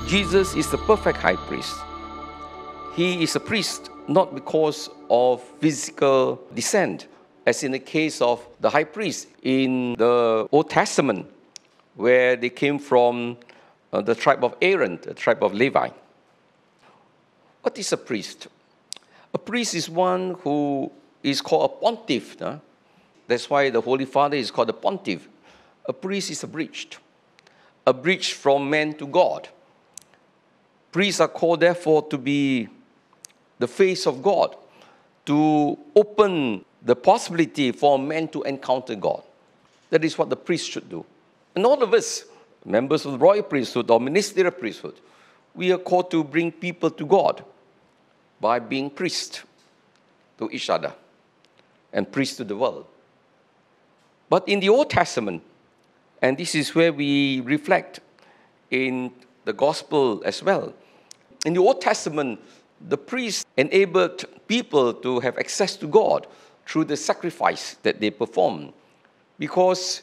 Jesus is the perfect high priest. He is a priest not because of physical descent, as in the case of the high priest in the Old Testament, where they came from the tribe of Aaron, the tribe of Levi. What is a priest? A priest is one who is called a pontiff. That's why the Holy Father is called a pontiff. A priest is a bridge from man to God. Priests are called, therefore, to be the face of God, to open the possibility for man to encounter God. That is what the priest should do. And all of us, members of the royal priesthood or ministerial priesthood, we are called to bring people to God by being priests to each other and priests to the world. But in the Old Testament, and this is where we reflect in the gospel as well, in the Old Testament, the priests enabled people to have access to God through the sacrifice that they performed. Because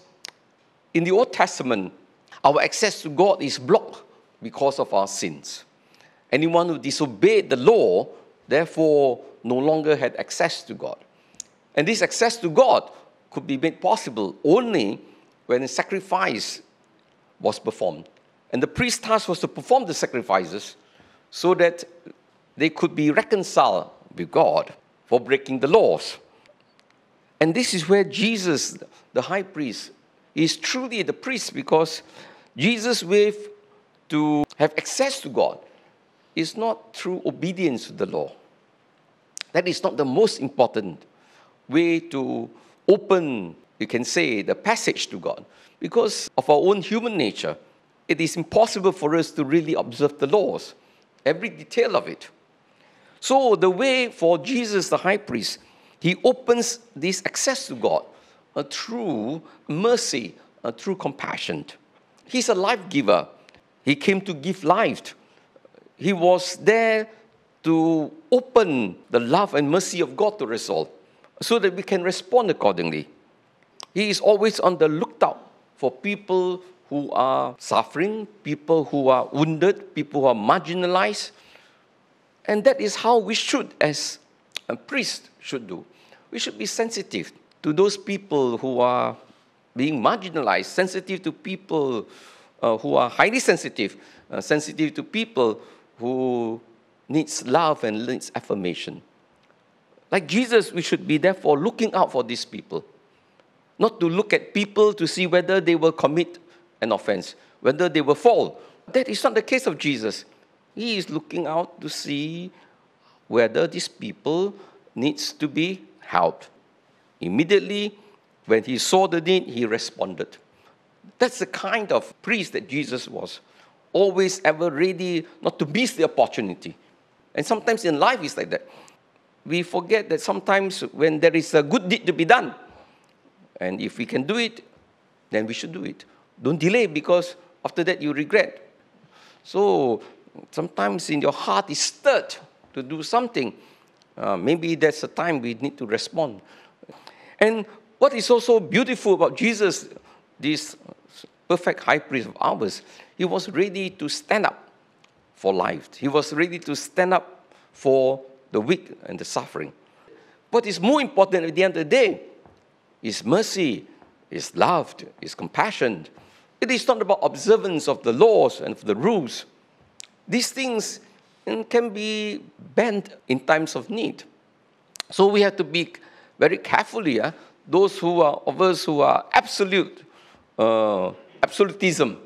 in the Old Testament, our access to God is blocked because of our sins. Anyone who disobeyed the law, therefore, no longer had access to God. And this access to God could be made possible only when a sacrifice was performed. And the priest's task was to perform the sacrifices so that they could be reconciled with God for breaking the laws. And this is where Jesus, the high priest, is truly the priest, because Jesus' way to have access to God is not through obedience to the law. That is not the most important way to open, you can say, the passage to God. Because of our own human nature, it is impossible for us to really observe the laws, every detail of it. So the way for Jesus, the high priest, he opens this access to God through mercy, through compassion. He's a life giver. He came to give life. He was there to open the love and mercy of God to us all, so that we can respond accordingly. He is always on the lookout for people who are suffering, people who are wounded, people who are marginalized. And that is how we should, as a priest, should do. We should be sensitive to those people who are being marginalized, sensitive to people who are highly sensitive, sensitive to people who needs love and needs affirmation. Like Jesus, we should be therefore looking out for these people. Not to look at people to see whether they will commit an offense, whether they will fall. That is not the case of Jesus. He is looking out to see whether these people needs to be helped. Immediately, when he saw the need, he responded. That's the kind of priest that Jesus was. Always ever ready not to miss the opportunity. And sometimes in life it's like that. We forget that sometimes when there is a good deed to be done, and if we can do it, then we should do it. Don't delay, because after that you regret. So sometimes in your heart is stirred to do something. Maybe that's the time we need to respond. And what is also beautiful about Jesus, this perfect high priest of ours, he was ready to stand up for life. He was ready to stand up for the weak and the suffering. What is more important at the end of the day is mercy, is love, is compassion. It is not about observance of the laws and of the rules. These things can be bent in times of need. So we have to be very carefully, those who are of us who are absolutism,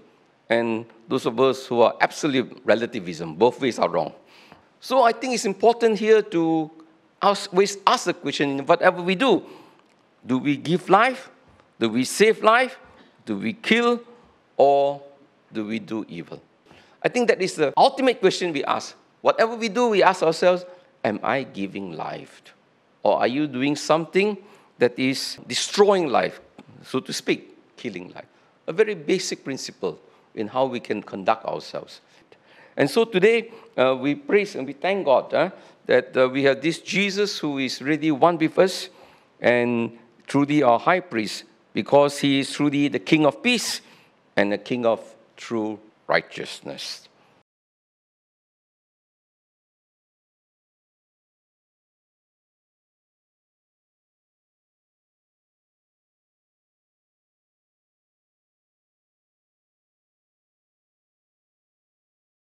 and those of us who are absolute relativism. Both ways are wrong. So I think it's important here to ask the question, whatever we do we give life? Do we save life? Do we kill? Or do we do evil? I think that is the ultimate question we ask. Whatever we do, we ask ourselves, am I giving life? Or are you doing something that is destroying life, so to speak, killing life? A very basic principle in how we can conduct ourselves. And so today, we praise and we thank God that we have this Jesus who is really one with us, and truly our high priest, because he is truly the King of peace and the King of true righteousness.